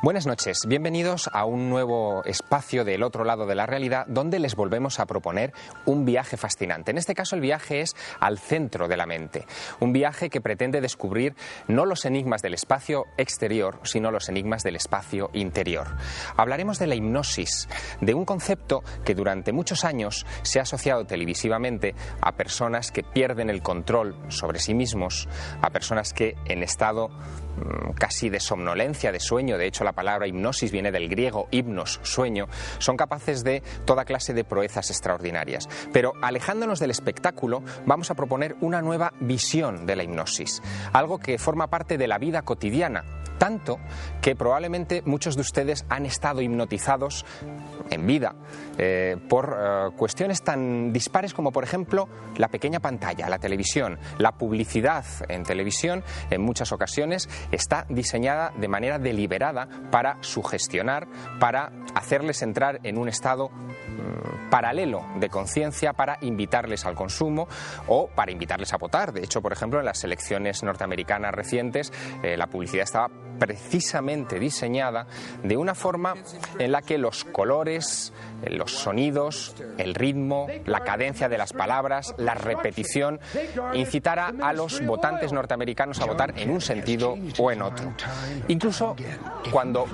Buenas noches, bienvenidos a un nuevo espacio del otro lado de la realidad donde les volvemos a proponer un viaje fascinante. En este caso el viaje es al centro de la mente, un viaje que pretende descubrir no los enigmas del espacio exterior, sino los enigmas del espacio interior. Hablaremos de la hipnosis, de un concepto que durante muchos años se ha asociado televisivamente a personas que pierden el control sobre sí mismos, a personas que en estado casi de somnolencia, de sueño, de hecho la palabra hipnosis viene del griego hipnos, sueño, son capaces de toda clase de proezas extraordinarias. Pero alejándonos del espectáculo, vamos a proponer una nueva visión de la hipnosis, algo que forma parte de la vida cotidiana, tanto que probablemente muchos de ustedes han estado hipnotizados en vida por cuestiones tan dispares como, por ejemplo, la pequeña pantalla, la televisión. La publicidad en televisión en muchas ocasiones está diseñada de manera deliberada para sugestionar, para hacerles entrar en un estado paralelo de conciencia, para invitarles al consumo o para invitarles a votar. De hecho, por ejemplo, en las elecciones norteamericanas recientes, la publicidad estaba precisamente diseñada de una forma en la que los colores, los sonidos, el ritmo, la cadencia de las palabras, la repetición, incitara a los votantes norteamericanos a votar en un sentido o en otro. Incluso cuando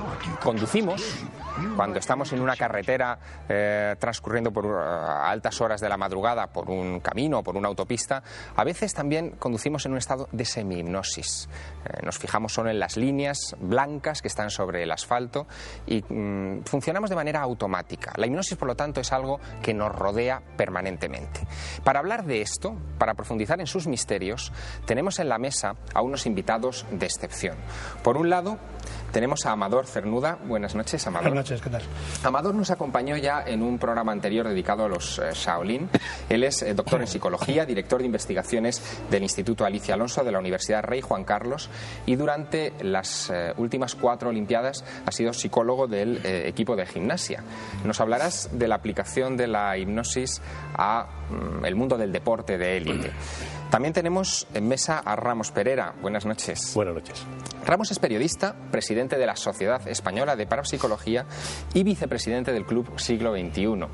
conducimos, cuando estamos en una carretera transcurriendo por altas horas de la madrugada por un camino o por una autopista, a veces también conducimos en un estado de semi-hipnosis. Nos fijamos solo en las líneas blancas que están sobre el asfalto y funcionamos de manera automática. La hipnosis, por lo tanto, es algo que nos rodea permanentemente. Para hablar de esto, para profundizar en sus misterios, tenemos en la mesa a unos invitados de excepción. Por un lado, tenemos a Amador Cernuda. Buenas noches, Amador. Buenas noches, ¿qué tal? Amador nos acompañó ya en un programa anterior dedicado a los Shaolin. Él es doctor en psicología, director de investigaciones del Instituto Alicia Alonso de la Universidad Rey Juan Carlos y durante las últimas 4 Olimpiadas ha sido psicólogo del equipo de gimnasia. Nos hablarás de la aplicación de la hipnosis a el mundo del deporte de élite. También tenemos en mesa a Ramos Pereira. Buenas noches. Buenas noches. Ramos es periodista, presidente de la Sociedad Española de Parapsicología y vicepresidente del Club Siglo XXI.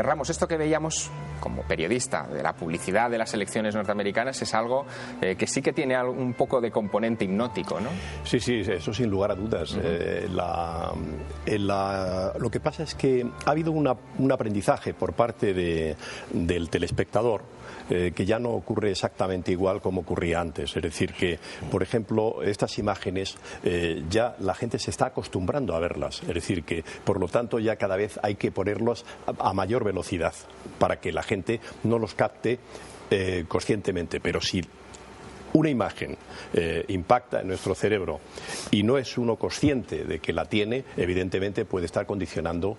Ramos, esto que veíamos como periodista de la publicidad de las elecciones norteamericanas es algo que sí que tiene un poco de componente hipnótico, ¿no? Sí, eso sin lugar a dudas. Lo que pasa es que ha habido un aprendizaje por parte del telespectador que ya no ocurre exactamente igual como ocurría antes. Es decir, que, por ejemplo, estas imágenes ya la gente se está acostumbrando a verlas. Es decir, que, por lo tanto, ya cada vez hay que ponerlos a mayor velocidad para que la gente no los capte conscientemente. Pero si una imagen impacta en nuestro cerebro y no es uno consciente de que la tiene, evidentemente puede estar condicionando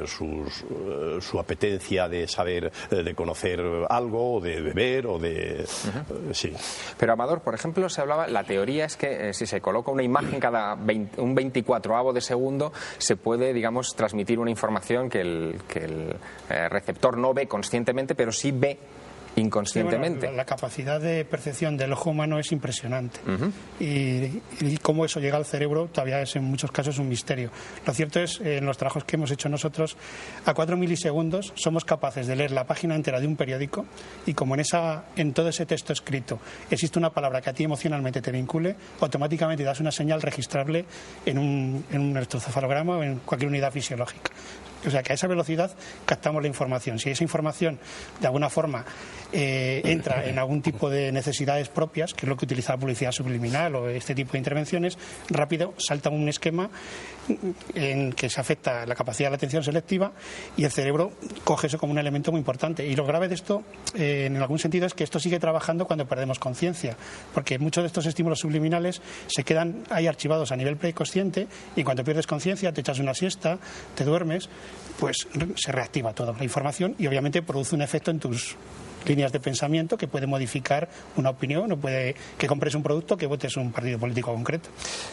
su apetencia de saber, de conocer algo, o de beber, o de... sí. Pero, Amador, por ejemplo, se hablaba, la teoría es que si se coloca una imagen cada un 24avo de segundo, se puede, digamos, transmitir una información que el receptor no ve conscientemente, pero sí ve inconscientemente. Sí, bueno, la capacidad de percepción del ojo humano es impresionante. Y cómo eso llega al cerebro todavía es en muchos casos un misterio. Lo cierto es, en los trabajos que hemos hecho nosotros, a 4 milisegundos somos capaces de leer la página entera de un periódico y como en todo ese texto escrito existe una palabra que a ti emocionalmente te vincule, automáticamente das una señal registrable en un electroencefalograma o en cualquier unidad fisiológica. O sea que a esa velocidad captamos la información. Si esa información de alguna forma entra en algún tipo de necesidades propias, que es lo que utiliza la publicidad subliminal o este tipo de intervenciones, rápido salta un esquema en que se afecta la capacidad de la atención selectiva y el cerebro coge eso como un elemento muy importante. Y lo grave de esto, en algún sentido, es que esto sigue trabajando cuando perdemos conciencia, porque muchos de estos estímulos subliminales se quedan ahí archivados a nivel preconsciente y cuando pierdes conciencia, te echas una siesta, te duermes, pues se reactiva toda la información y obviamente produce un efecto en tus líneas de pensamiento que puede modificar una opinión o puede que compres un producto, que votes un partido político concreto.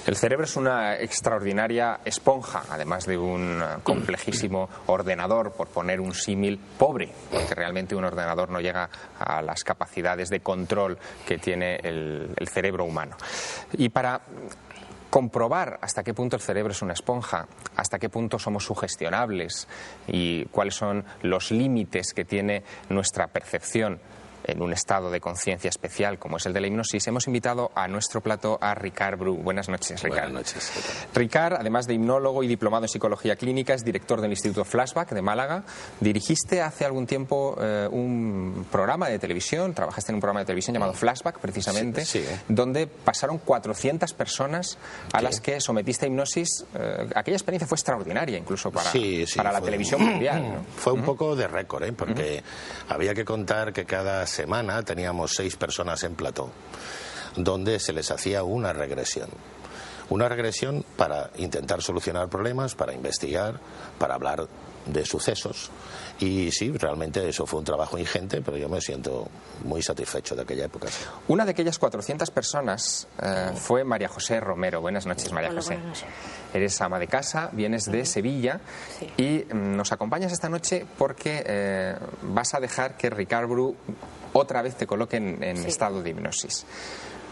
El cerebro es una extraordinaria esponja, además de un complejísimo ordenador, por poner un símil pobre, porque realmente un ordenador no llega a las capacidades de control que tiene el cerebro humano. Y para comprobar hasta qué punto el cerebro es una esponja, hasta qué punto somos sugestionables y cuáles son los límites que tiene nuestra percepción en un estado de conciencia especial como es el de la hipnosis, hemos invitado a nuestro plató a Ricard Bru. Buenas noches, Ricard. Buenas noches. Ricard, además de hipnólogo y diplomado en psicología clínica, es director del Instituto Flashback de Málaga. Dirigiste hace algún tiempo un programa de televisión, trabajaste en un programa de televisión llamado Flashback, precisamente, donde pasaron 400 personas a las que sometiste a hipnosis. Aquella experiencia fue extraordinaria, incluso para la televisión mundial, ¿no? Fue un poco de récord, porque había que contar que cada semana teníamos 6 personas en plató, donde se les hacía una regresión. Una regresión para intentar solucionar problemas, para investigar, para hablar de sucesos. Y sí, realmente eso fue un trabajo ingente, pero yo me siento muy satisfecho de aquella época. Una de aquellas 400 personas fue María José Romero. Buenas noches, María José. Buenas noches. Eres ama de casa, vienes de Sevilla y nos acompañas esta noche porque vas a dejar que Ricard Bru otra vez te coloque en estado de hipnosis.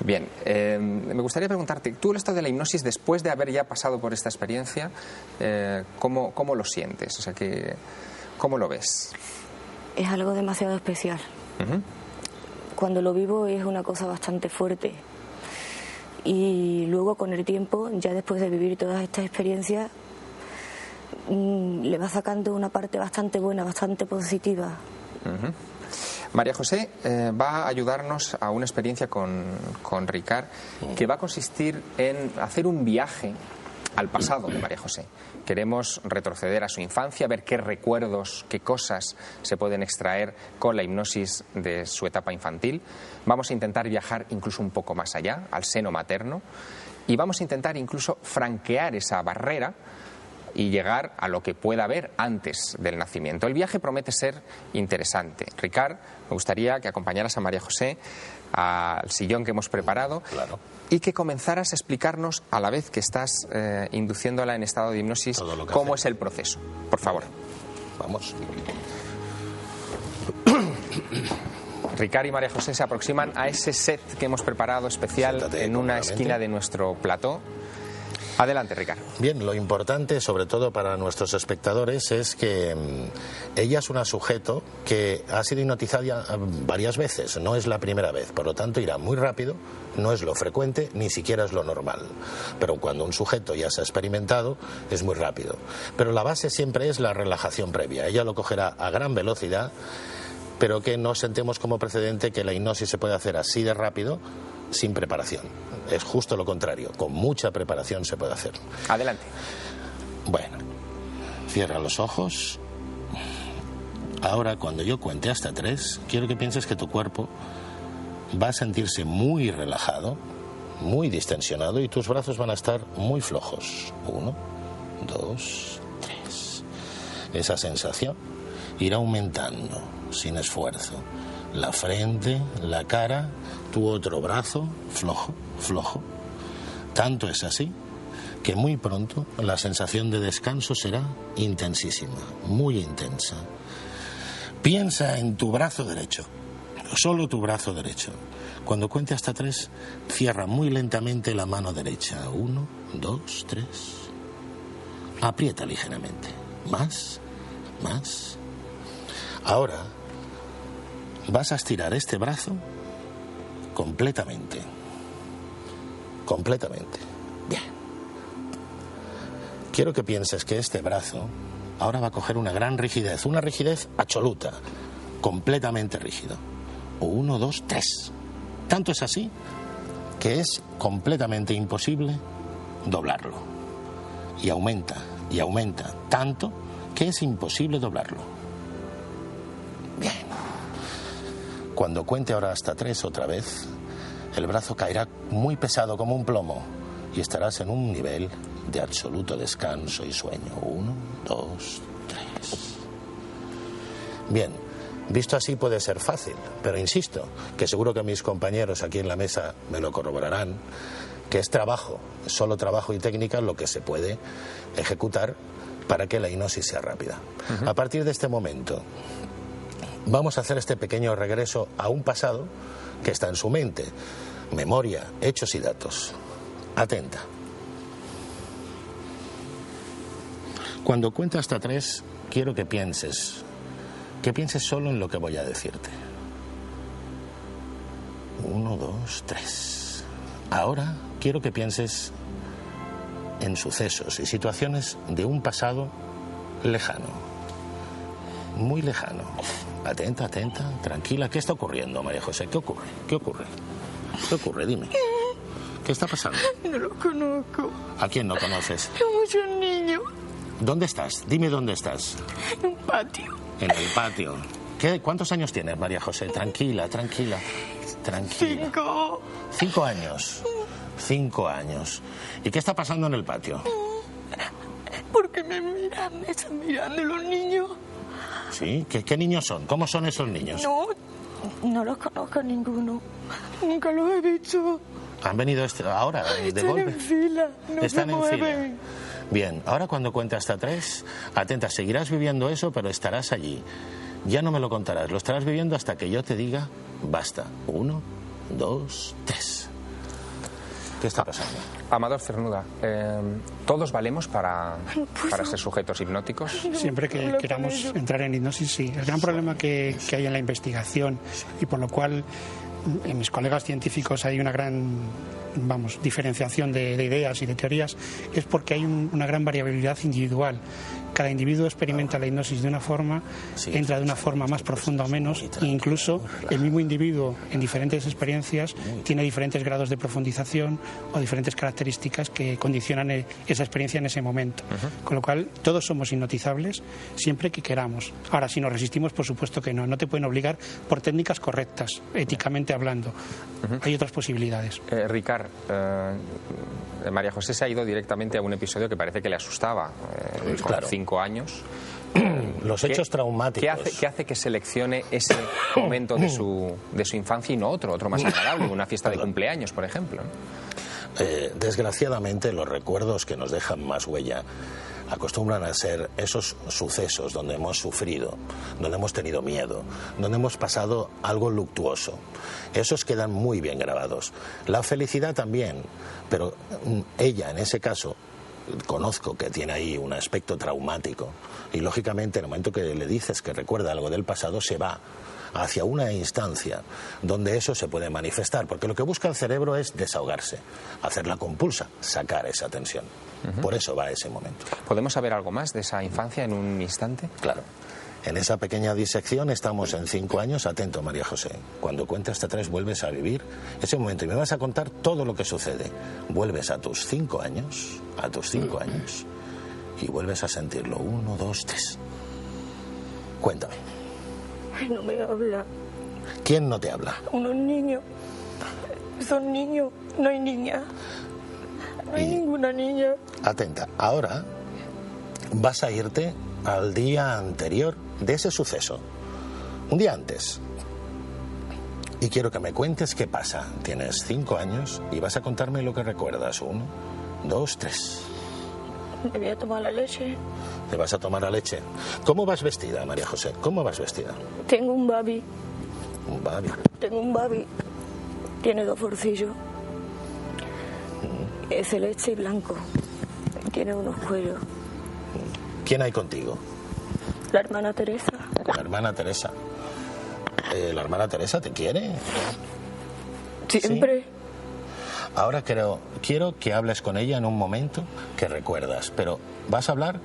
Bien, me gustaría preguntarte, tú el estado de la hipnosis, después de haber ya pasado por esta experiencia, ¿cómo lo sientes? O sea, ¿cómo lo ves? Es algo demasiado especial. Cuando lo vivo es una cosa bastante fuerte. Y luego con el tiempo, ya después de vivir todas estas experiencias, le va sacando una parte bastante buena, bastante positiva. María José va a ayudarnos a una experiencia con Ricard que va a consistir en hacer un viaje al pasado de María José. Queremos retroceder a su infancia, ver qué recuerdos, qué cosas se pueden extraer con la hipnosis de su etapa infantil. Vamos a intentar viajar incluso un poco más allá, al seno materno, y vamos a intentar incluso franquear esa barrera y llegar a lo que pueda haber antes del nacimiento. El viaje promete ser interesante. Ricard, me gustaría que acompañaras a María José al sillón que hemos preparado y que comenzaras a explicarnos, a la vez que estás induciéndola en estado de hipnosis, cómo es el proceso. Por favor. Vamos. Ricard y María José se aproximan a ese set que hemos preparado especial en una esquina de nuestro plató. Adelante, Ricard. Bien, lo importante, sobre todo para nuestros espectadores, es que ella es una sujeto que ha sido hipnotizada varias veces, no es la primera vez, por lo tanto irá muy rápido, no es lo frecuente, ni siquiera es lo normal. Pero cuando un sujeto ya se ha experimentado, es muy rápido. Pero la base siempre es la relajación previa. Ella lo cogerá a gran velocidad, pero que no sentemos como precedente que la hipnosis se puede hacer así de rápido, sin preparación. Es justo lo contrario, con mucha preparación se puede hacer. Adelante. Bueno, cierra los ojos. Ahora, cuando yo cuente hasta 3, quiero que pienses que tu cuerpo va a sentirse muy relajado, muy distensionado, y tus brazos van a estar muy flojos. 1, 2, 3. Esa sensación irá aumentando sin esfuerzo. La frente, la cara, tu otro brazo, flojo, flojo. Tanto es así que muy pronto la sensación de descanso será intensísima, muy intensa. Piensa en tu brazo derecho, solo tu brazo derecho. Cuando cuente hasta 3, cierra muy lentamente la mano derecha. 1, 2, 3. Aprieta ligeramente. Más, más. Ahora vas a estirar este brazo completamente. Completamente. Bien. Quiero que pienses que este brazo ahora va a coger una gran rigidez, una rigidez absoluta, completamente rígido. 1, 2, 3. Tanto es así que es completamente imposible doblarlo. Y aumenta, tanto que es imposible doblarlo. Bien. Cuando cuente ahora hasta 3 otra vez, el brazo caerá muy pesado como un plomo y estarás en un nivel de absoluto descanso y sueño. 1, 2, 3. Bien, visto así puede ser fácil, pero insisto, que seguro que mis compañeros aquí en la mesa me lo corroborarán, que es trabajo, solo trabajo y técnica lo que se puede ejecutar para que la hipnosis sea rápida. A partir de este momento vamos a hacer este pequeño regreso a un pasado que está en su mente. Memoria, hechos y datos. Atenta. Cuando cuente hasta 3, quiero que pienses solo en lo que voy a decirte. 1, 2, 3. Ahora quiero que pienses en sucesos y situaciones de un pasado lejano, muy lejano. Atenta, atenta, tranquila. ¿Qué está ocurriendo, María José? ¿Qué ocurre? ¿Qué ocurre? ¿Qué ocurre? Dime. ¿Qué está pasando? No lo conozco. ¿A quién no conoces? Somos un niño. ¿Dónde estás? Dime dónde estás. En un patio. En el patio. ¿Cuántos años tienes, María José? Tranquila, tranquila. Tranquila. 5. 5 años. 5 años. ¿Y qué está pasando en el patio? Porque me están mirando los niños. ¿Sí? ¿Qué niños son? ¿Cómo son esos niños? No los conozco ninguno. Nunca los he visto. ¿Han venido ahora? ¿De golpe? Están en fila. No Están se en fila. mueven. Bien, ahora cuando cuente hasta 3, atenta, seguirás viviendo eso, pero estarás allí. Ya no me lo contarás, lo estarás viviendo hasta que yo te diga basta. 1, 2, 3. ¿Qué está pasando? Amador Cernuda, ¿todos valemos para ser sujetos hipnóticos? Siempre que queramos entrar en hipnosis, sí. El gran problema que hay en la investigación, y por lo cual en mis colegas científicos hay una gran diferenciación de ideas y de teorías, es porque hay una gran variabilidad individual. Cada individuo experimenta la hipnosis de una forma, entra de una forma más profunda o menos, e incluso el mismo individuo en diferentes experiencias tiene diferentes grados de profundización o diferentes características que condicionan esa experiencia en ese momento. Con lo cual, todos somos hipnotizables siempre que queramos. Ahora, si nos resistimos, por supuesto que no te pueden obligar por técnicas correctas, éticamente hablando. Hay otras posibilidades. Ricard, María José se ha ido directamente a un episodio que parece que le asustaba, claro. 5 años. Los hechos traumáticos. ¿Qué hace que seleccione ese momento de su infancia y no otro más agradable, una fiesta de cumpleaños, por ejemplo? Desgraciadamente, los recuerdos que nos dejan más huella acostumbran a ser esos sucesos donde hemos sufrido, donde hemos tenido miedo, donde hemos pasado algo luctuoso. Esos quedan muy bien grabados. La felicidad también, pero ella, en ese caso, conozco que tiene ahí un aspecto traumático y, lógicamente, en el momento que le dices que recuerda algo del pasado, se va hacia una instancia donde eso se puede manifestar, porque lo que busca el cerebro es desahogarse, hacerla compulsa, sacar esa tensión. Por eso va a ese momento. ¿Podemos saber algo más de esa infancia en un instante? Claro. En esa pequeña disección estamos en 5 años. Atento, María José. Cuando cuente hasta 3 vuelves a vivir ese momento y me vas a contar todo lo que sucede. Vuelves a tus 5 años, y vuelves a sentirlo. 1, 2, 3. Cuéntame. No me habla. ¿Quién no te habla? Unos niños. Son niños, no hay niña. No hay ninguna niña. Atenta, ahora vas a irte al día anterior de ese suceso. Un día antes. Y quiero que me cuentes qué pasa. Tienes 5 años y vas a contarme lo que recuerdas. 1, 2, 3. Me voy a tomar la leche. ¿Te vas a tomar la leche? ¿Cómo vas vestida, María José? ¿Cómo vas vestida? Tengo un babi. Un babi. Tengo un babi. Tiene 2 bolsillos. Es celeste y blanco. Tiene unos cuellos. ¿Quién hay contigo? La hermana Teresa. La hermana Teresa. ¿La hermana Teresa te quiere? Siempre. ¿Sí? Ahora quiero que hables con ella en un momento que recuerdas, pero vas a hablar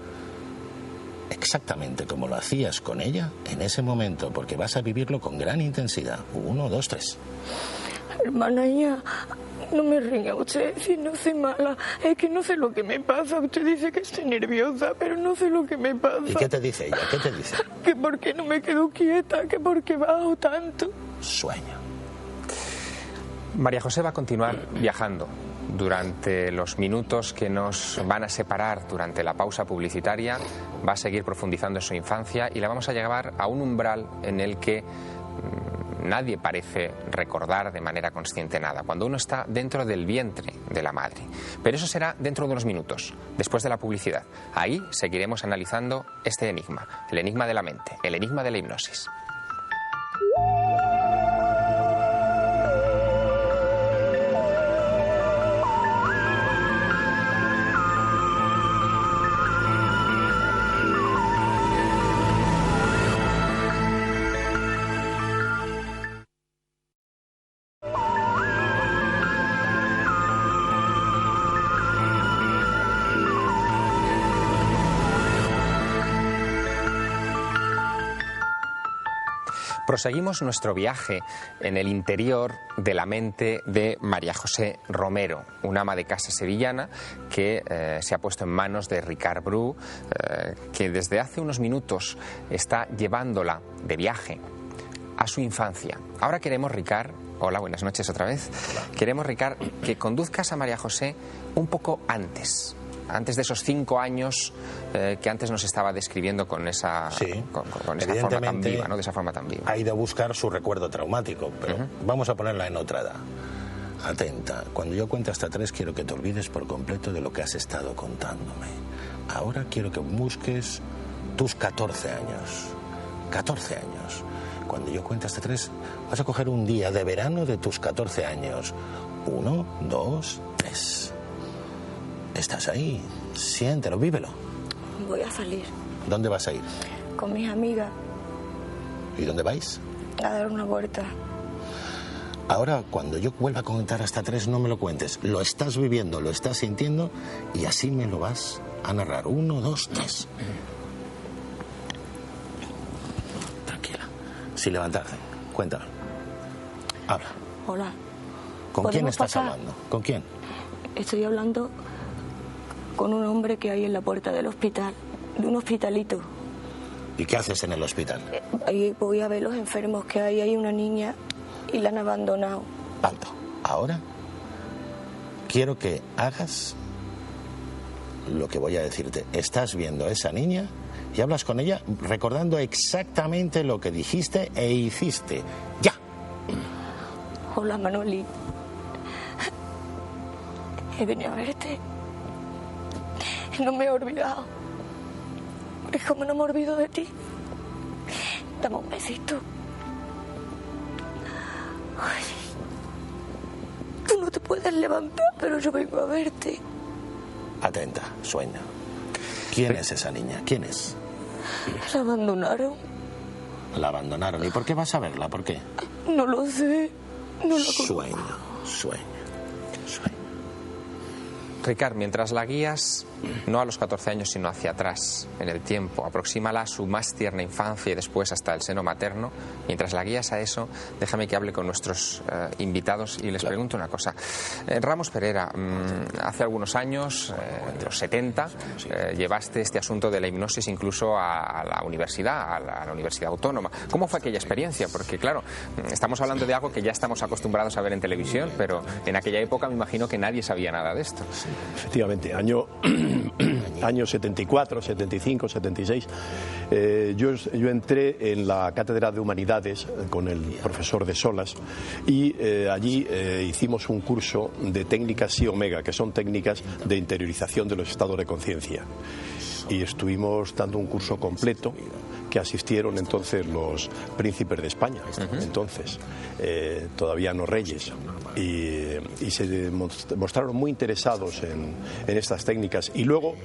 exactamente como lo hacías con ella en ese momento, porque vas a vivirlo con gran intensidad. 1, 2, 3. Hermana mía, no me ringa usted si no soy mala. Es que no sé lo que me pasa. Usted dice que estoy nerviosa, pero no sé lo que me pasa. ¿Y qué te dice ella? ¿Qué te dice? Que por qué no me quedo quieta, que por qué bajo tanto. Sueño. María José va a continuar viajando durante los minutos que nos van a separar durante la pausa publicitaria. Va a seguir profundizando en su infancia y la vamos a llevar a un umbral en el que nadie parece recordar de manera consciente nada, cuando uno está dentro del vientre de la madre. Pero eso será dentro de unos minutos, después de la publicidad. Ahí seguiremos analizando este enigma, el enigma de la mente, el enigma de la hipnosis. Proseguimos nuestro viaje en el interior de la mente de María José Romero, una ama de casa sevillana que se ha puesto en manos de Ricard Bru, que desde hace unos minutos está llevándola de viaje a su infancia. Ahora queremos, Ricard, hola, buenas noches otra vez. Hola. Queremos, Ricard, que conduzcas a María José un poco antes de esos 5 años que antes nos estaba describiendo con esa, con esa forma tan viva, ¿no? De esa forma tan viva. Ha ido a buscar su recuerdo traumático, pero vamos a ponerla en otra edad. Atenta, cuando yo cuente hasta 3 quiero que te olvides por completo de lo que has estado contándome. Ahora quiero que busques tus 14 años. 14 años. Cuando yo cuente hasta 3 vas a coger un día de verano de tus 14 años. 1, 2, 3. Estás ahí, siéntelo, vívelo. Voy a salir. ¿Dónde vas a ir? Con mis amigas. ¿Y dónde vais? A dar una vuelta. Ahora, cuando yo vuelva a contar hasta 3, no me lo cuentes. Lo estás viviendo, lo estás sintiendo y así me lo vas a narrar. 1, 2, 3. Tranquila. Sin levantarse. Cuéntame. Habla. Hola. ¿Con quién estás hablando? ¿Con quién? Estoy hablando con un hombre que hay en la puerta del hospital, de un hospitalito. ¿Y qué haces en el hospital? Ahí voy a ver los enfermos que hay una niña y la han abandonado. Alto. Ahora quiero que hagas lo que voy a decirte. Estás viendo a esa niña y hablas con ella recordando exactamente lo que dijiste e hiciste. ¡Ya! Hola, Manoli. He venido a verte. No me he olvidado. Es como no me olvido de ti. Dame un besito. Ay, tú no te puedes levantar, pero yo vengo a verte. Atenta, sueña. ¿Quién es esa niña? ¿Quién es? La abandonaron. La abandonaron. ¿Y por qué vas a verla? ¿Por qué? No lo sé. No lo conozco. Sueña. Ricard, mientras la guías, no a los 14 años, sino hacia atrás, en el tiempo, aproxímala a su más tierna infancia y después hasta el seno materno. Mientras la guías a eso, déjame que hable con nuestros invitados y les pregunto una cosa. Ramos Pereira, hace algunos años, de los 70, llevaste este asunto de la hipnosis incluso a la universidad, a la Universidad Autónoma. ¿Cómo fue aquella experiencia? Porque, claro, estamos hablando de algo que ya estamos acostumbrados a ver en televisión, pero en aquella época me imagino que nadie sabía nada de esto. Efectivamente, año 74, 75, 76, yo entré en la Cátedra de Humanidades con el profesor de Solas y allí hicimos un curso de técnicas Psi Omega, que son técnicas de interiorización de los estados de conciencia. Y estuvimos dando un curso completo que asistieron entonces los príncipes de España, entonces, todavía no reyes, y se mostraron muy interesados en estas técnicas. Y luego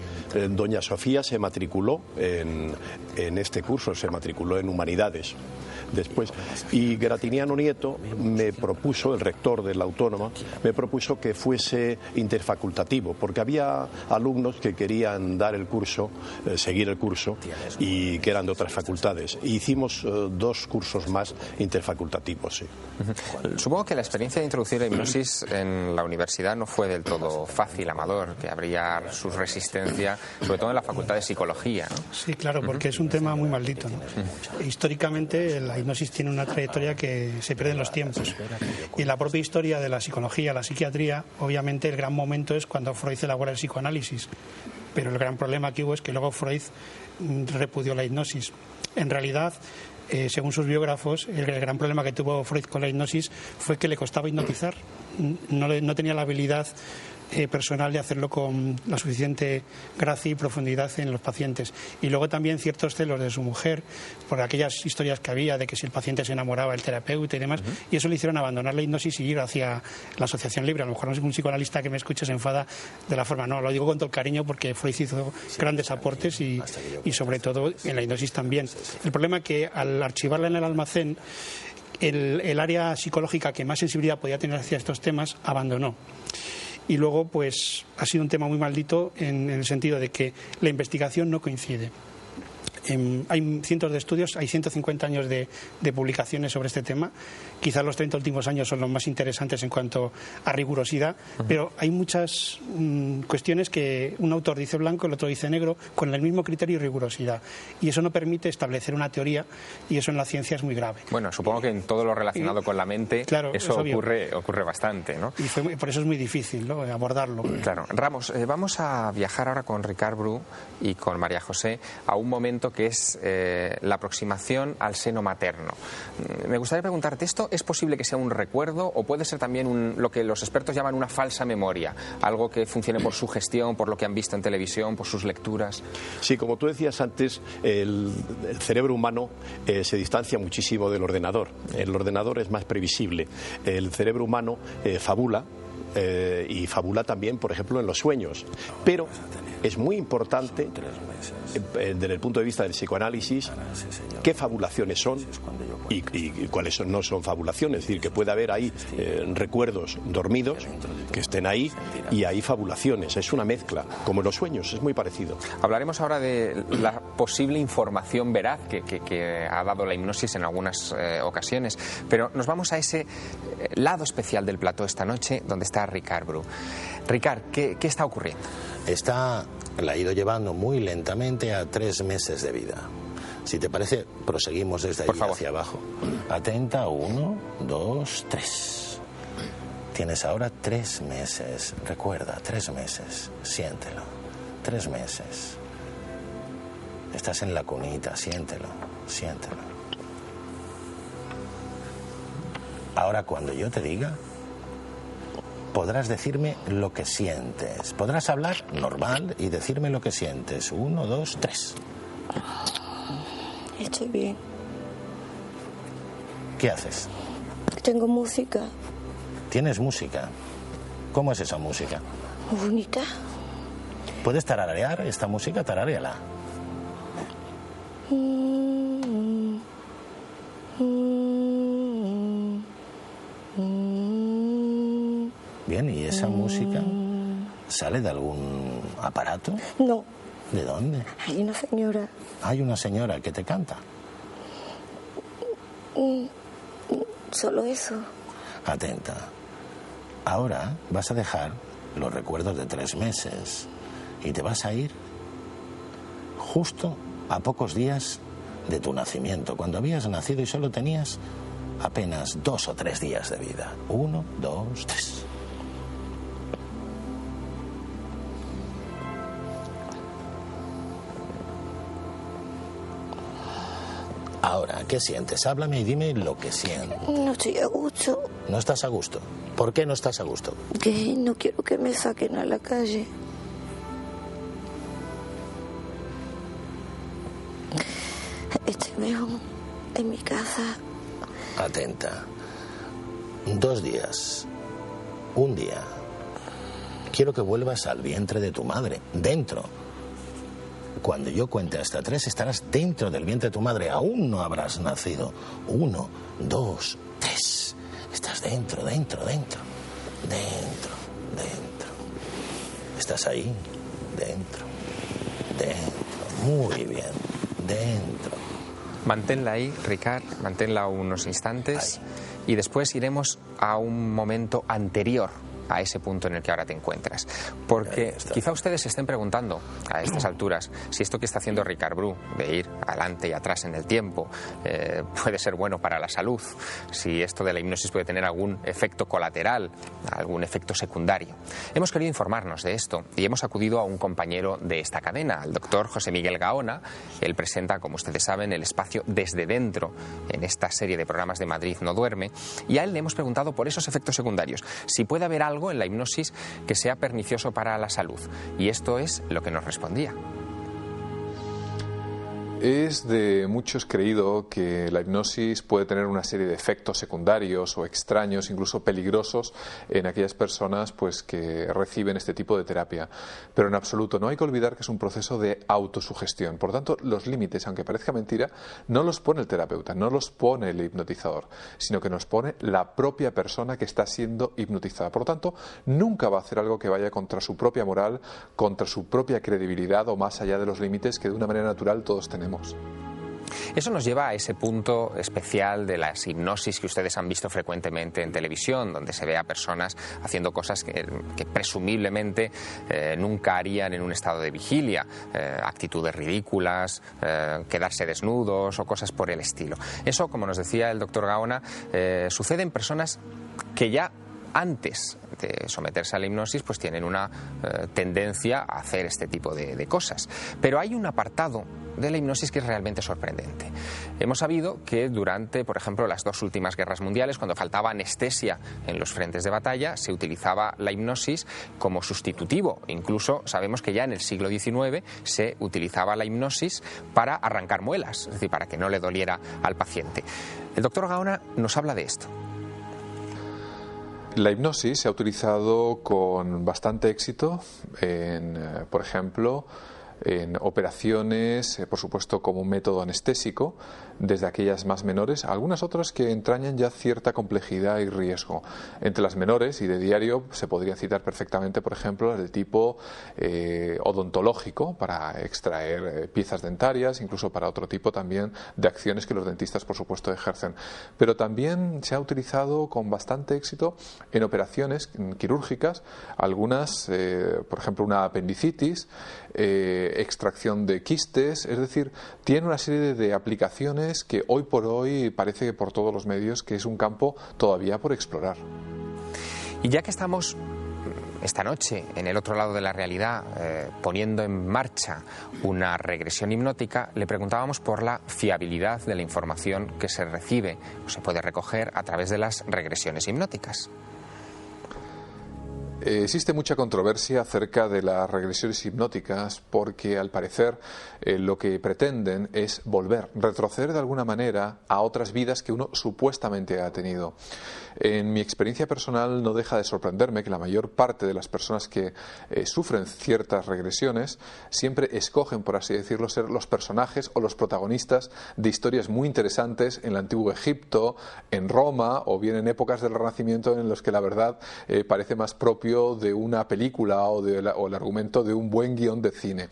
doña Sofía se matriculó en este curso, se matriculó en Humanidades después. Y Gratiniano Nieto me propuso, el rector de la Autónoma, me propuso que fuese interfacultativo, porque había alumnos que querían dar el curso, seguir el curso, y que eran de otras facultades. Y hicimos 2 cursos más interfacultativos, sí. Supongo que la experiencia de introducir la hipnosis en la universidad no fue del todo fácil, Amador, que habría su resistencia, sobre todo en la Facultad de Psicología, ¿no? Sí, claro, porque es un tema muy maldito, ¿no? Históricamente la hipnosis tiene una trayectoria que se pierde en los tiempos. Y en la propia historia de la psicología, la psiquiatría, obviamente el gran momento es cuando Freud elabora el psicoanálisis. Pero el gran problema que hubo es que luego Freud repudió la hipnosis. En realidad, según sus biógrafos, el gran problema que tuvo Freud con la hipnosis fue que le costaba hipnotizar. No tenía la habilidad personal de hacerlo con la suficiente gracia y profundidad en los pacientes. Y luego también ciertos celos de su mujer por aquellas historias que había de que si el paciente se enamoraba del terapeuta y demás, y eso le hicieron abandonar la hipnosis y ir hacia la asociación libre. A lo mejor un psicoanalista que me escuche se enfada de la forma, no, lo digo con todo el cariño porque Freud hizo grandes aportes y sobre todo en la hipnosis también. El problema es que al archivarla en el almacén, el área psicológica que más sensibilidad podía tener hacia estos temas abandonó. Y luego, pues, ha sido un tema muy maldito en el sentido de que la investigación no coincide. Hay cientos de estudios, hay 150 años de publicaciones sobre este tema. Quizás los 30 últimos años son los más interesantes en cuanto a rigurosidad, pero hay muchas cuestiones que un autor dice blanco, el otro dice negro, con el mismo criterio y rigurosidad. Y eso no permite establecer una teoría, y eso en la ciencia es muy grave. Bueno, supongo que en todo lo relacionado con la mente, claro, eso ocurre bastante, ¿no? Y por eso es muy difícil, ¿no?, abordarlo. Claro. Ramos, vamos a viajar ahora con Ricard Bru y con María José a un momento que es la aproximación al seno materno. Me gustaría preguntarte, ¿esto es posible que sea un recuerdo o puede ser también lo que los expertos llaman una falsa memoria? Algo que funcione por sugestión, por lo que han visto en televisión, por sus lecturas. Sí, como tú decías antes, el cerebro humano se distancia muchísimo del ordenador. El ordenador es más previsible. El cerebro humano fabula. Y fabula también, por ejemplo, en los sueños. Pero es muy importante, desde el punto de vista del psicoanálisis, qué fabulaciones son y cuáles no son fabulaciones. Es decir, que puede haber ahí recuerdos dormidos que estén ahí y hay fabulaciones. Es una mezcla, como en los sueños, es muy parecido. Hablaremos ahora de la posible información veraz que ha dado la hipnosis en algunas ocasiones, pero nos vamos a ese lado especial del plató esta noche, donde está Ricard Bru. Ricard, ¿qué está ocurriendo? La ha ido llevando muy lentamente a 3 meses de vida. Si te parece, proseguimos desde ahí hacia abajo. Atenta, 1, 2, 3. Tienes ahora 3 meses. Recuerda, 3 meses. Siéntelo. 3 meses. Estás en la cunita, siéntelo. Ahora, cuando yo te diga, podrás decirme lo que sientes. Podrás hablar normal y decirme lo que sientes. 1, 2, 3. Estoy bien. ¿Qué haces? Tengo música. ¿Tienes música? ¿Cómo es esa música? Bonita. ¿Puedes tararear esta música? Tararéala. Bien, ¿y esa música sale de algún aparato? No. ¿De dónde? Hay una señora. Hay una señora que te canta. Solo eso. Atenta. Ahora vas a dejar los recuerdos de 3 meses y te vas a ir justo a pocos días de tu nacimiento, cuando habías nacido y solo tenías apenas 2 o 3 días de vida. 1, 2, 3. Ahora, ¿qué sientes? Háblame y dime lo que sientes. No estoy a gusto. ¿No estás a gusto? ¿Por qué no estás a gusto? Que no quiero que me saquen a la calle. Estoy mejor en mi casa. Atenta. 2 días. 1 día. Quiero que vuelvas al vientre de tu madre. Dentro. Cuando yo cuente hasta 3 estarás dentro del vientre de tu madre. Aún no habrás nacido. 1, 2, 3. Estás dentro. ¿Estás ahí? Dentro. Muy bien. Dentro. Manténla ahí, Ricard, manténla unos instantes y después iremos a un momento anterior a ese punto en el que ahora te encuentras. Porque quizá ustedes se estén preguntando a estas alturas si esto que está haciendo Ricard Bru, de ir adelante y atrás en el tiempo, puede ser bueno para la salud, si esto de la hipnosis puede tener algún efecto colateral, algún efecto secundario. Hemos querido informarnos de esto y hemos acudido a un compañero de esta cadena, al doctor José Miguel Gaona. Él presenta, como ustedes saben, el espacio Desde Dentro en esta serie de programas de Madrid no duerme, y a él le hemos preguntado por esos efectos secundarios, si puede haber algo en la hipnosis que sea pernicioso para la salud, y esto es lo que nos respondía. Es de muchos creído que la hipnosis puede tener una serie de efectos secundarios o extraños, incluso peligrosos, en aquellas personas pues que reciben este tipo de terapia. Pero en absoluto, no hay que olvidar que es un proceso de autosugestión. Por tanto, los límites, aunque parezca mentira, no los pone el terapeuta, no los pone el hipnotizador, sino que nos pone la propia persona que está siendo hipnotizada. Por tanto, nunca va a hacer algo que vaya contra su propia moral, contra su propia credibilidad o más allá de los límites que de una manera natural todos tenemos. proponemos. Eso nos lleva a ese punto especial de las hipnosis que ustedes han visto frecuentemente en televisión, donde se ve a personas haciendo cosas que presumiblemente nunca harían en un estado de vigilia, actitudes ridículas, quedarse desnudos o cosas por el estilo. Eso, como nos decía el doctor Gaona, sucede en personas que ya antes de someterse a la hipnosis pues tienen una tendencia a hacer este tipo de cosas. Pero hay un apartado de la hipnosis que es realmente sorprendente. Hemos sabido que durante, por ejemplo, las 2 últimas guerras mundiales, cuando faltaba anestesia en los frentes de batalla, se utilizaba la hipnosis como sustitutivo. Incluso sabemos que ya en el siglo XIX se utilizaba la hipnosis para arrancar muelas, es decir, para que no le doliera al paciente. El doctor Gaona nos habla de esto. La hipnosis se ha utilizado con bastante éxito en, por ejemplo, en operaciones, por supuesto, como un método anestésico, desde aquellas más menores, a algunas otras que entrañan ya cierta complejidad y riesgo. Entre las menores y de diario se podrían citar perfectamente, por ejemplo, las de tipo odontológico, para extraer piezas dentarias, incluso para otro tipo también de acciones que los dentistas, por supuesto, ejercen. Pero también se ha utilizado con bastante éxito en operaciones quirúrgicas, algunas, por ejemplo, una apendicitis, extracción de quistes, es decir, tiene una serie de aplicaciones que hoy por hoy parece que por todos los medios que es un campo todavía por explorar. Y ya que estamos esta noche en el otro lado de la realidad poniendo en marcha una regresión hipnótica, le preguntábamos por la fiabilidad de la información que se recibe o se puede recoger a través de las regresiones hipnóticas. Existe mucha controversia acerca de las regresiones hipnóticas porque, al parecer, lo que pretenden es retroceder de alguna manera a otras vidas que uno supuestamente ha tenido. En mi experiencia personal no deja de sorprenderme que la mayor parte de las personas que sufren ciertas regresiones siempre escogen, por así decirlo, ser los personajes o los protagonistas de historias muy interesantes en el Antiguo Egipto, en Roma o bien en épocas del Renacimiento en los que la verdad parece más propio de una película o el argumento de un buen guión de cine.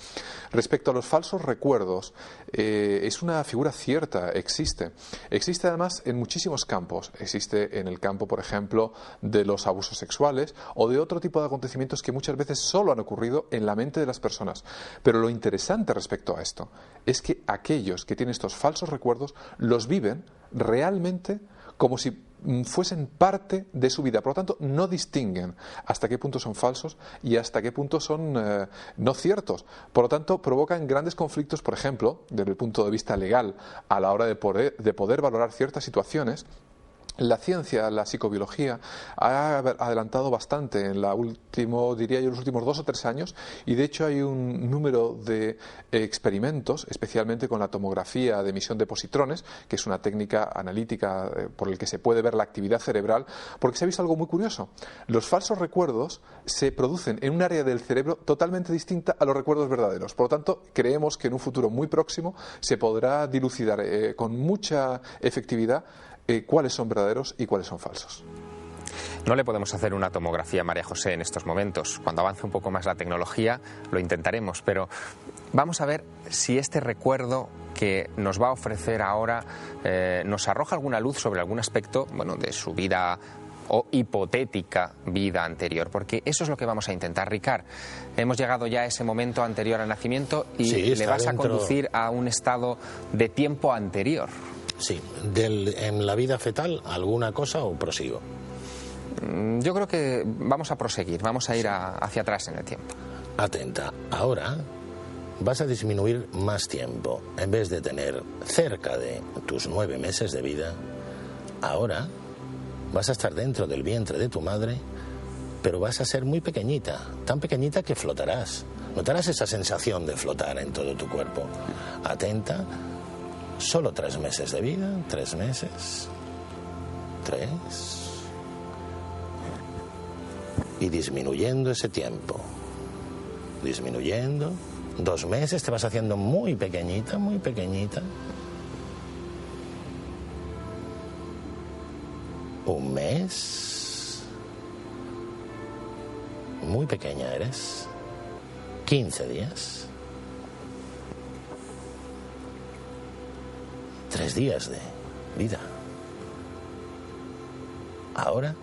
Respecto a los falsos recuerdos, es una figura cierta, existe. Existe además en muchísimos campos. Existe en el campo, por ejemplo, de los abusos sexuales o de otro tipo de acontecimientos que muchas veces solo han ocurrido en la mente de las personas. Pero lo interesante respecto a esto es que aquellos que tienen estos falsos recuerdos los viven realmente como si fuesen parte de su vida. Por lo tanto, no distinguen hasta qué punto son falsos y hasta qué punto son no ciertos. Por lo tanto, provocan grandes conflictos, por ejemplo, desde el punto de vista legal, a la hora de poder valorar ciertas situaciones. La ciencia, la psicobiología, ha adelantado bastante en los últimos 2 o 3 años, y de hecho hay un número de experimentos, especialmente con la tomografía de emisión de positrones, que es una técnica analítica por el que se puede ver la actividad cerebral, porque se ha visto algo muy curioso. Los falsos recuerdos se producen en un área del cerebro totalmente distinta a los recuerdos verdaderos. Por lo tanto, creemos que en un futuro muy próximo se podrá dilucidar con mucha efectividad cuáles son verdaderos y cuáles son falsos. No le podemos hacer una tomografía a María José en estos momentos. Cuando avance un poco más la tecnología lo intentaremos, pero vamos a ver si este recuerdo que nos va a ofrecer ahora nos arroja alguna luz sobre algún aspecto, de su vida o hipotética vida anterior, porque eso es lo que vamos a intentar, Ricard. Hemos llegado ya a ese momento anterior al nacimiento y sí, le vas a conducir a un estado de tiempo anterior. Sí, en la vida fetal, ¿alguna cosa o prosigo? Yo creo que vamos a proseguir, vamos a ir hacia atrás en el tiempo. Atenta, ahora vas a disminuir más tiempo. En vez de tener cerca de tus 9 meses de vida, ahora vas a estar dentro del vientre de tu madre, pero vas a ser muy pequeñita, tan pequeñita que flotarás. Notarás esa sensación de flotar en todo tu cuerpo. Atenta. Solo 3 meses de vida, 3 meses, 3, y disminuyendo ese tiempo, disminuyendo, 2 meses, te vas haciendo muy pequeñita, 1 mes, muy pequeña eres, 15 días, 3 días de vida. Ahora,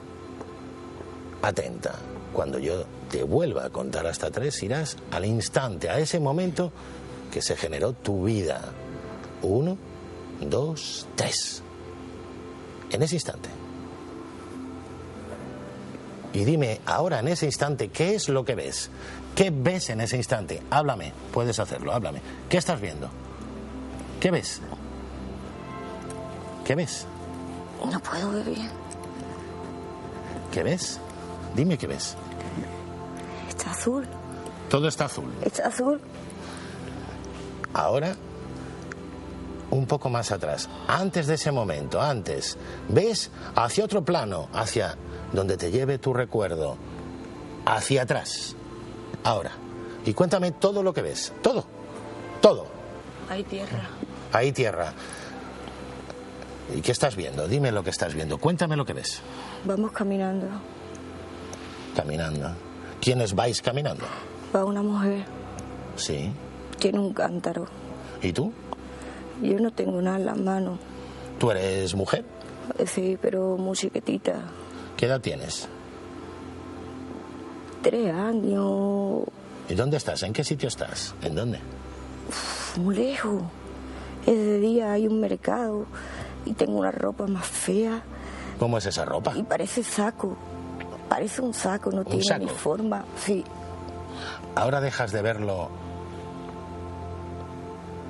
atenta. Cuando yo te vuelva a contar hasta 3, irás al instante, a ese momento que se generó tu vida. 1, 2, 3. En ese instante. Y dime ahora, en ese instante, ¿qué es lo que ves? ¿Qué ves en ese instante? Háblame, puedes hacerlo, háblame. ¿Qué estás viendo? ¿Qué ves? ¿Qué ves? No puedo ver bien. ¿Qué ves? Dime qué ves. Está azul. Todo está azul. Está azul. Ahora, un poco más atrás, antes de ese momento, antes, ves hacia otro plano, hacia donde te lleve tu recuerdo, hacia atrás. Ahora, y cuéntame todo lo que ves, todo, todo. Hay tierra. Hay tierra. ¿Y qué estás viendo? Dime lo que estás viendo, cuéntame lo que ves. Vamos caminando. Caminando. ¿Quiénes vais caminando? Va una mujer. Sí. Tiene un cántaro. ¿Y tú? Yo no tengo nada en las manos. ¿Tú eres mujer? Sí, pero muy chiquitita. ¿Qué edad tienes? 3 años. ¿Y dónde estás? ¿En qué sitio estás? ¿En dónde? Muy lejos. Es de día, hay un mercado y tengo una ropa más fea. ¿Cómo es esa ropa? Y parece saco. Parece un saco, no tiene saco? ni forma. Sí. Ahora dejas de verlo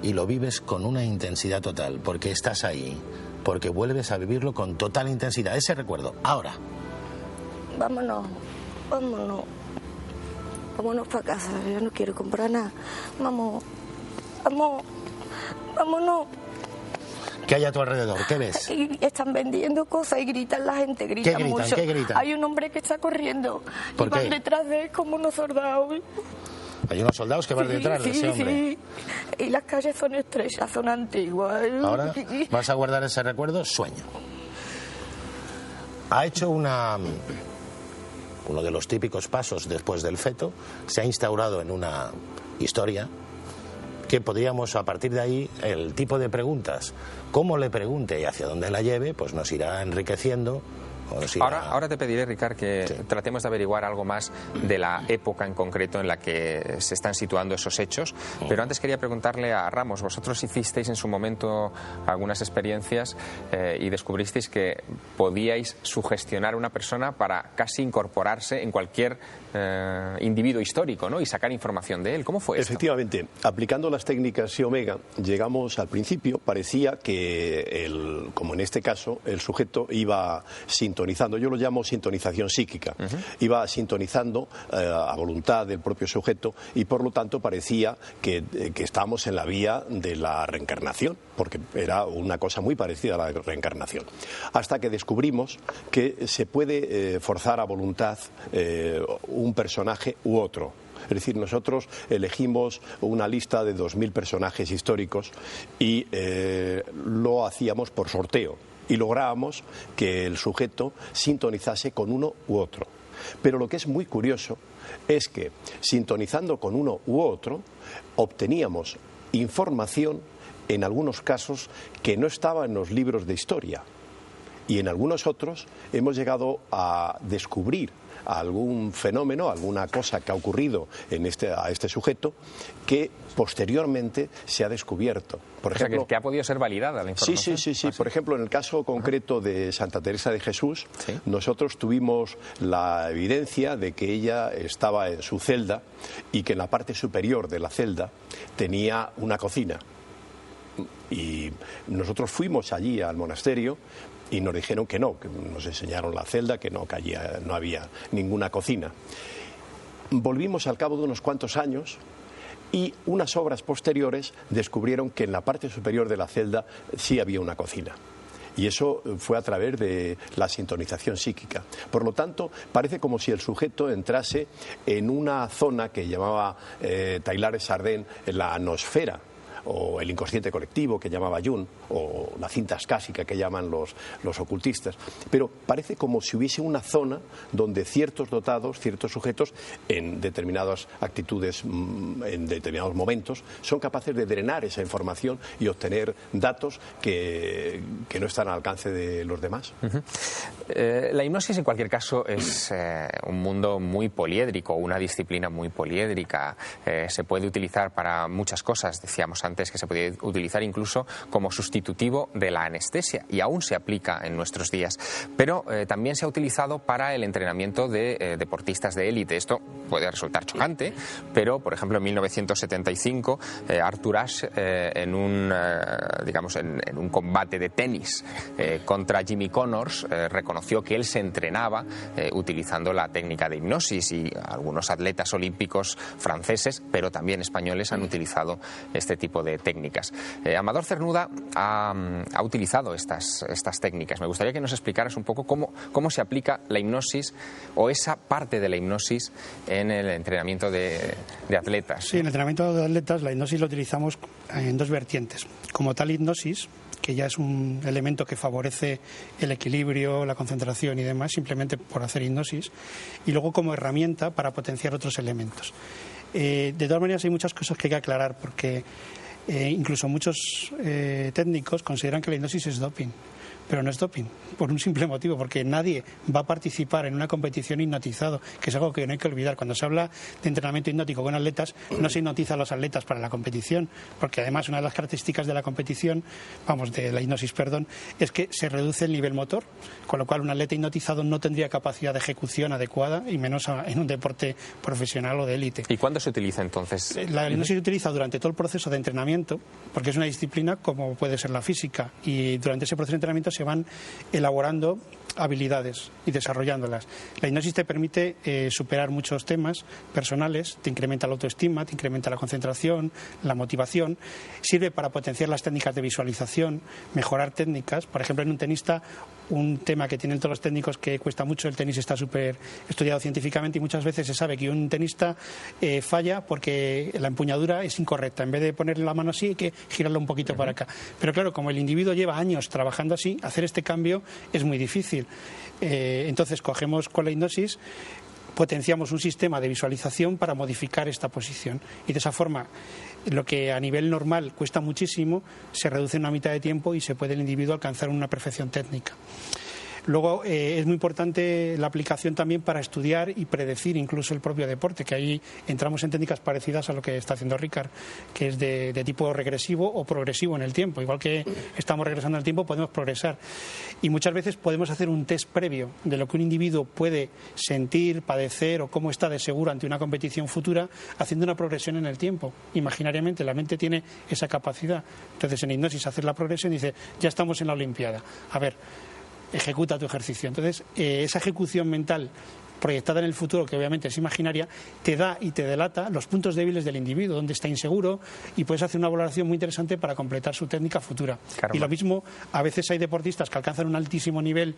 y lo vives con una intensidad total, porque estás ahí, porque vuelves a vivirlo con total intensidad, ese recuerdo. Ahora. Vámonos, vámonos. Vámonos para casa, yo no quiero comprar nada. Vamos, vamos, vámonos. ¿Qué hay a tu alrededor? ¿Qué ves? Y están vendiendo cosas y gritan la gente, gritan, ¿Qué gritan? mucho. ¿Qué gritan? Hay un hombre que está corriendo. ¿Por y van qué? detrás de él como unos soldados. Hay unos soldados que van Sí, detrás de ese hombre. Sí. Y las calles son estrechas, son antiguas. Ahora vas a guardar ese recuerdo, sueño. Ha hecho uno de los típicos pasos después del feto, se ha instaurado en una historia que podríamos, a partir de ahí, el tipo de preguntas, cómo le pregunte y hacia dónde la lleve, pues nos irá enriqueciendo. Ahora te pediré, Ricard, que tratemos de averiguar algo más de la época en concreto en la que se están situando esos hechos, pero antes quería preguntarle a Ramos, vosotros hicisteis en su momento algunas experiencias y descubristeis que podíais sugestionar a una persona para casi incorporarse en cualquier individuo histórico, ¿no? Y sacar información de él. ¿Cómo fue esto? Efectivamente, aplicando las técnicas Psi Omega, llegamos al principio, parecía que, como en este caso, el sujeto iba sintonizando, yo lo llamo sintonización psíquica, iba sintonizando a voluntad del propio sujeto y por lo tanto parecía que estábamos en la vía de la reencarnación, porque era una cosa muy parecida a la reencarnación. Hasta que descubrimos que se puede forzar a voluntad un personaje u otro. Es decir, nosotros elegimos una lista de 2000 personajes históricos y lo hacíamos por sorteo y lográbamos que el sujeto sintonizase con uno u otro. Pero lo que es muy curioso es que sintonizando con uno u otro obteníamos información en algunos casos que no estaba en los libros de historia y en algunos otros hemos llegado a descubrir algún fenómeno, alguna cosa que ha ocurrido a este sujeto que posteriormente se ha descubierto. Por ejemplo, que ha podido ser validada la información. Sí. Por ejemplo, en el caso concreto de Santa Teresa de Jesús, nosotros tuvimos la evidencia de que ella estaba en su celda y que en la parte superior de la celda tenía una cocina. Y nosotros fuimos allí al monasterio y nos dijeron que no, que nos enseñaron la celda, que no había ninguna cocina. Volvimos al cabo de unos cuantos años y unas obras posteriores descubrieron que en la parte superior de la celda sí había una cocina. Y eso fue a través de la sintonización psíquica. Por lo tanto, parece como si el sujeto entrase en una zona que llamaba Taylor Sardén, en la nosfera, o el inconsciente colectivo que llamaba Jung, o la cinta ascásica que llaman los ocultistas, pero parece como si hubiese una zona donde ciertos dotados, ciertos sujetos, en determinadas actitudes, en determinados momentos, son capaces de drenar esa información y obtener datos que no están al alcance de los demás. La hipnosis, en cualquier caso, es un mundo muy poliédrico, una disciplina muy poliédrica. Se puede utilizar para muchas cosas. Decíamos antes que se podía utilizar incluso como sustitutivo de la anestesia, y aún se aplica en nuestros días. Pero también se ha utilizado para el entrenamiento de deportistas de élite. Esto puede resultar chocante, pero, por ejemplo, en 1975, Arthur Ashe, en un combate de tenis contra Jimmy Connors, reconoció que él se entrenaba utilizando la técnica de hipnosis, y algunos atletas olímpicos franceses, pero también españoles, han utilizado este tipo de técnicas. Amador Cernuda ha utilizado estas técnicas. Me gustaría que nos explicaras un poco cómo se aplica la hipnosis, o esa parte de la hipnosis, en el entrenamiento de atletas. Sí, en el entrenamiento de atletas la hipnosis la utilizamos en dos vertientes. Como tal hipnosis, que ya es un elemento que favorece el equilibrio, la concentración y demás, simplemente por hacer hipnosis, y luego como herramienta para potenciar otros elementos. De todas maneras, hay muchas cosas que hay que aclarar, porque incluso muchos técnicos consideran que la hipnosis es doping. Pero no es doping, por un simple motivo, porque nadie va a participar en una competición hipnotizado, que es algo que no hay que olvidar. Cuando se habla de entrenamiento hipnótico con atletas, no se hipnotiza a los atletas para la competición, porque además una de las características de la competición, de la hipnosis, es que se reduce el nivel motor, con lo cual un atleta hipnotizado no tendría capacidad de ejecución adecuada, y menos en un deporte profesional o de élite. ¿Y cuándo se utiliza entonces? La hipnosis se utiliza durante todo el proceso de entrenamiento, porque es una disciplina como puede ser la física, y durante ese proceso de entrenamiento se van elaborando habilidades y desarrollándolas. La hipnosis te permite superar muchos temas personales, te incrementa la autoestima, te incrementa la concentración, la motivación, sirve para potenciar las técnicas de visualización, mejorar técnicas. Por ejemplo, en un tenista, un tema que tienen todos los técnicos que cuesta mucho, el tenis está súper estudiado científicamente, y muchas veces se sabe que un tenista falla porque la empuñadura es incorrecta. En vez de ponerle la mano así, hay que girarla un poquito para acá. Pero claro, como el individuo lleva años trabajando así, hacer este cambio es muy difícil. Entonces cogemos con la hipnosis, potenciamos un sistema de visualización para modificar esta posición, y de esa forma lo que a nivel normal cuesta muchísimo se reduce en una mitad de tiempo y se puede el individuo alcanzar una perfección técnica. Luego es muy importante la aplicación también para estudiar y predecir incluso el propio deporte, que ahí entramos en técnicas parecidas a lo que está haciendo Ricard, que es de tipo regresivo o progresivo en el tiempo. Igual que estamos regresando en el tiempo, podemos progresar. Y muchas veces podemos hacer un test previo de lo que un individuo puede sentir, padecer o cómo está de seguro ante una competición futura, haciendo una progresión en el tiempo. Imaginariamente la mente tiene esa capacidad. Entonces en hipnosis hacer la progresión y dice, ya estamos en la Olimpiada. A ver, ejecuta tu ejercicio. Entonces, esa ejecución mental proyectada en el futuro, que obviamente es imaginaria, te da y te delata los puntos débiles del individuo, donde está inseguro, y puedes hacer una valoración muy interesante para completar su técnica futura. Caramba. Y lo mismo, a veces hay deportistas que alcanzan un altísimo nivel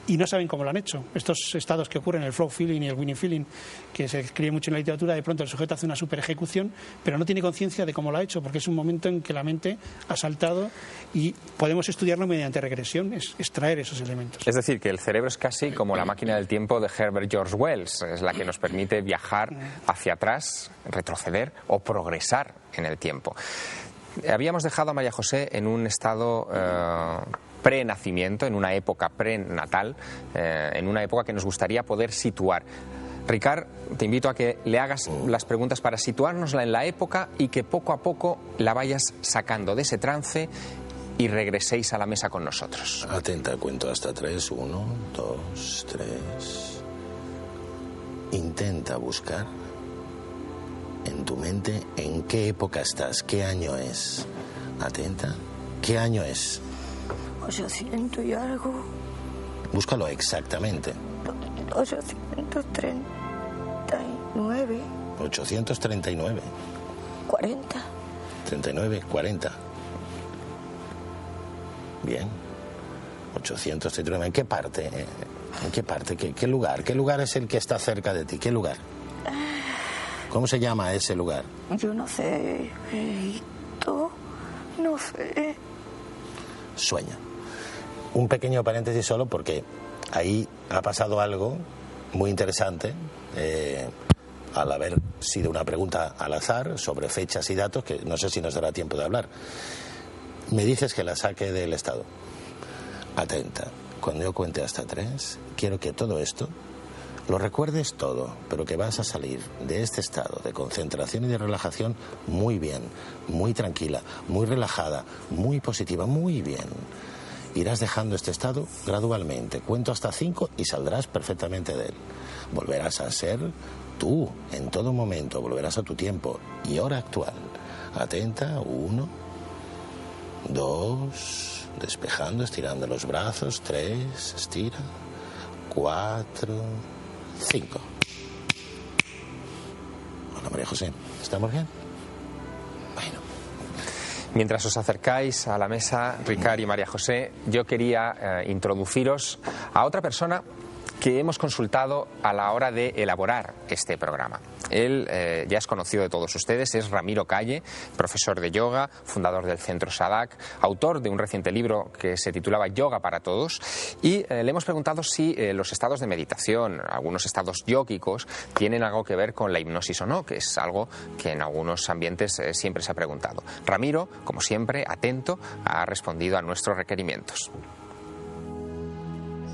y no saben cómo lo han hecho. Estos estados que ocurren, el flow feeling y el winning feeling, que se escribe mucho en la literatura, de pronto el sujeto hace una super ejecución, pero no tiene conciencia de cómo lo ha hecho, porque es un momento en que la mente ha saltado, y podemos estudiarlo mediante regresión, extraer esos elementos. Es decir, que el cerebro es casi como la máquina del tiempo de Herbert George Wells, es la que nos permite viajar hacia atrás, retroceder o progresar en el tiempo. Habíamos dejado a María José en un estado pre-nacimiento, en una época prenatal, en una época que nos gustaría poder situar. Ricard, te invito a que le hagas las preguntas para situárnosla en la época y que poco a poco la vayas sacando de ese trance y regreséis a la mesa con nosotros. Atenta, cuento hasta 3. 1, 2, 3... Intenta buscar en tu mente en qué época estás, qué año es. Atenta. ¿Qué año es? 800 y algo. Búscalo exactamente. 839. 839. 40. 39, 40. Bien. 839. ¿En qué parte? ¿En qué parte? ¿Qué lugar? ¿Qué lugar es el que está cerca de ti? ¿Qué lugar? ¿Cómo se llama ese lugar? Yo no sé. Egipto. no sé. Sueña. Un pequeño paréntesis solo porque ahí ha pasado algo muy interesante al haber sido una pregunta al azar sobre fechas y datos que no sé si nos dará tiempo de hablar. Me dices que la saque del estado. Atenta, cuando yo cuente hasta 3, quiero que todo esto lo recuerdes todo, pero que vas a salir de este estado de concentración y de relajación muy bien, muy tranquila, muy relajada, muy positiva, muy bien. Irás dejando este estado gradualmente. Cuento hasta 5 y saldrás perfectamente de él. Volverás a ser tú en todo momento, volverás a tu tiempo y hora actual. Atenta, 1, 2, despejando, estirando los brazos, 3, estira, 4, 5. Hola María José, ¿estamos bien? Bueno. Mientras os acercáis a la mesa, Ricard y María José, yo quería introduciros a otra persona que hemos consultado a la hora de elaborar este programa. Él ya es conocido de todos ustedes, es Ramiro Calle, profesor de yoga, fundador del Centro Sadhak, autor de un reciente libro que se titulaba Yoga para Todos, y le hemos preguntado si los estados de meditación, algunos estados yógicos, tienen algo que ver con la hipnosis o no, que es algo que en algunos ambientes siempre se ha preguntado. Ramiro, como siempre, atento, ha respondido a nuestros requerimientos.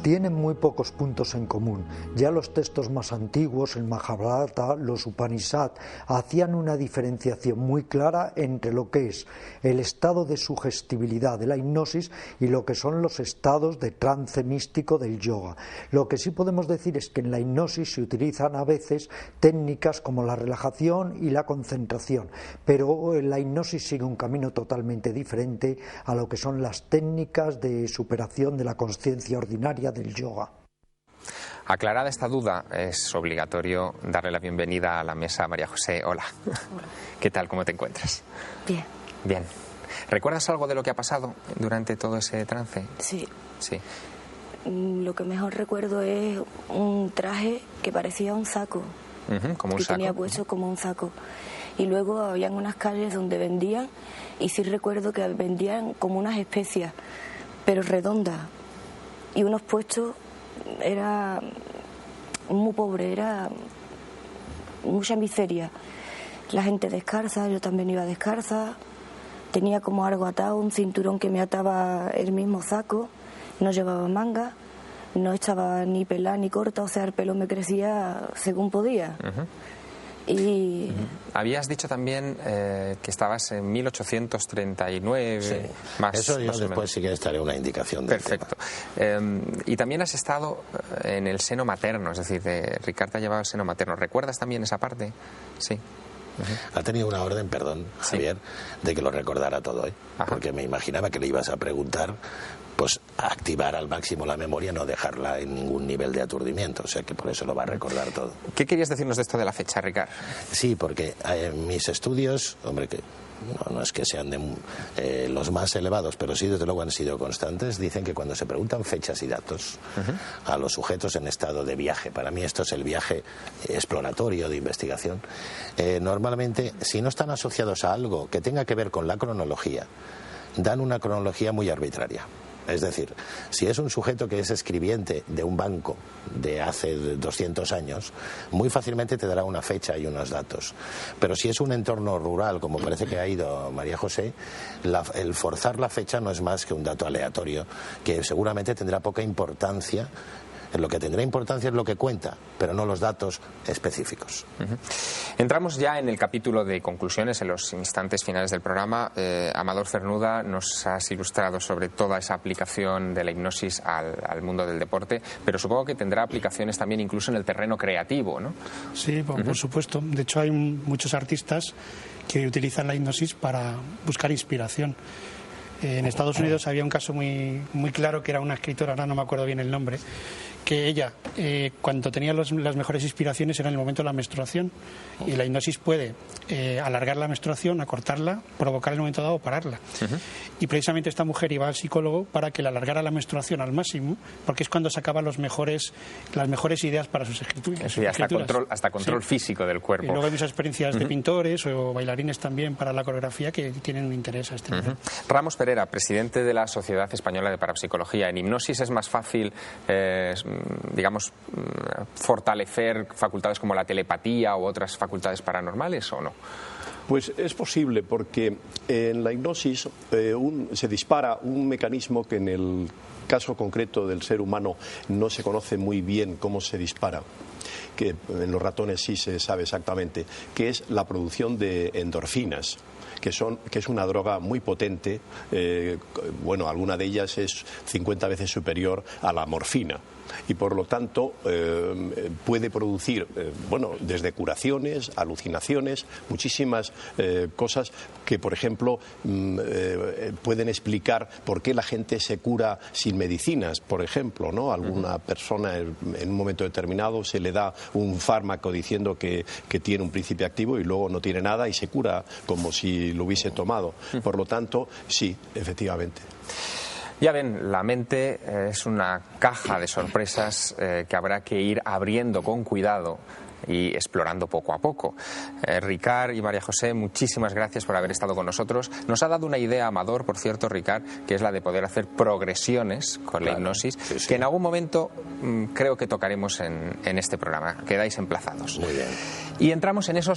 Tienen muy pocos puntos en común. Ya los textos más antiguos, el Mahabharata, los Upanishad, hacían una diferenciación muy clara entre lo que es el estado de sugestibilidad de la hipnosis y lo que son los estados de trance místico del yoga. Lo que sí podemos decir es que en la hipnosis se utilizan a veces técnicas como la relajación y la concentración, pero la hipnosis sigue un camino totalmente diferente a lo que son las técnicas de superación de la consciencia ordinaria del yoga. Aclarada esta duda, es obligatorio darle la bienvenida a la mesa a María José. Hola. Hola. ¿Qué tal? ¿Cómo te encuentras? Bien. Bien. ¿Recuerdas algo de lo que ha pasado durante todo ese trance? Sí. Sí. Lo que mejor recuerdo es un traje que parecía un saco. Como un que saco. tenía puesto como un saco. Y luego habían unas calles donde vendían, y sí recuerdo que vendían como unas especias, pero redondas. Y unos puestos, era muy pobre, era mucha miseria. La gente descalza, yo también iba descalza, tenía como algo atado, un cinturón que me ataba el mismo saco, no llevaba manga, no estaba ni pelada ni corta, o sea, el pelo me crecía según podía. Y habías dicho también que estabas en 1839, sí. más. Eso yo más después sí que estaré una indicación del Perfecto. Y también has estado en el seno materno, es decir, Ricard te ha llevado al seno materno. ¿Recuerdas también esa parte? Sí. Ha tenido una orden, perdón, Javier, de que lo recordara todo, porque me imaginaba que le ibas a preguntar, pues activar al máximo la memoria, no dejarla en ningún nivel de aturdimiento, o sea que por eso lo va a recordar todo. ¿Qué querías decirnos de esto de la fecha, Ricard? Sí, porque mis estudios, hombre, que no es que sean de los más elevados, pero sí desde luego han sido constantes, dicen que cuando se preguntan fechas y datos a los sujetos en estado de viaje, para mí esto es el viaje exploratorio de investigación, normalmente si no están asociados a algo que tenga que ver con la cronología, dan una cronología muy arbitraria. Es decir, si es un sujeto que es escribiente de un banco de hace 200 años, muy fácilmente te dará una fecha y unos datos. Pero si es un entorno rural, como parece que ha ido María José, el forzar la fecha no es más que un dato aleatorio, que seguramente tendrá poca importancia. Lo que tendrá importancia es lo que cuenta, pero no los datos específicos. Entramos ya en el capítulo de conclusiones, en los instantes finales del programa. Amador Cernuda, nos has ilustrado sobre toda esa aplicación de la hipnosis al mundo del deporte, pero supongo que tendrá aplicaciones también incluso en el terreno creativo, ¿no? Sí, por supuesto. De hecho, hay muchos artistas que utilizan la hipnosis para buscar inspiración. En Estados Unidos había un caso muy claro, que era una escritora, ahora no me acuerdo bien el nombre, que ella, cuando tenía las mejores inspiraciones, era en el momento de la menstruación, y la hipnosis puede alargar la menstruación, acortarla, provocar en el momento dado o pararla. Y precisamente esta mujer iba al psicólogo para que le alargara la menstruación al máximo, porque es cuando sacaba las mejores ideas para sus escrituras. Eso ya, hasta control físico del cuerpo. Y luego hay muchas experiencias de pintores o bailarines también para la coreografía que tienen un interés a este nivel. Ramos Pereira, presidente de la Sociedad Española de Parapsicología. ¿En hipnosis es más fácil, digamos, fortalecer facultades como la telepatía u otras facultades paranormales o no? Pues es posible, porque en la hipnosis se dispara un mecanismo que en el caso concreto del ser humano no se conoce muy bien cómo se dispara, que en los ratones sí se sabe exactamente, que es la producción de endorfinas, que es una droga muy potente. Bueno, alguna de ellas es 50 veces superior a la morfina, y por lo tanto puede producir, bueno, desde curaciones, alucinaciones, muchísimas cosas que, por ejemplo, pueden explicar por qué la gente se cura sin medicinas, por ejemplo, ¿no? Alguna persona en un momento determinado se le da un fármaco diciendo que tiene un principio activo y luego no tiene nada y se cura como si lo hubiese tomado. Por lo tanto, sí, efectivamente. Ya ven, la mente es una caja de sorpresas que habrá que ir abriendo con cuidado y explorando poco a poco. Ricard y María José, muchísimas gracias por haber estado con nosotros. Nos ha dado una idea, Amador, por cierto, Ricard, que es la de poder hacer progresiones con la hipnosis, que en algún momento creo que tocaremos en este programa. Quedáis emplazados. Muy bien. Y entramos en esos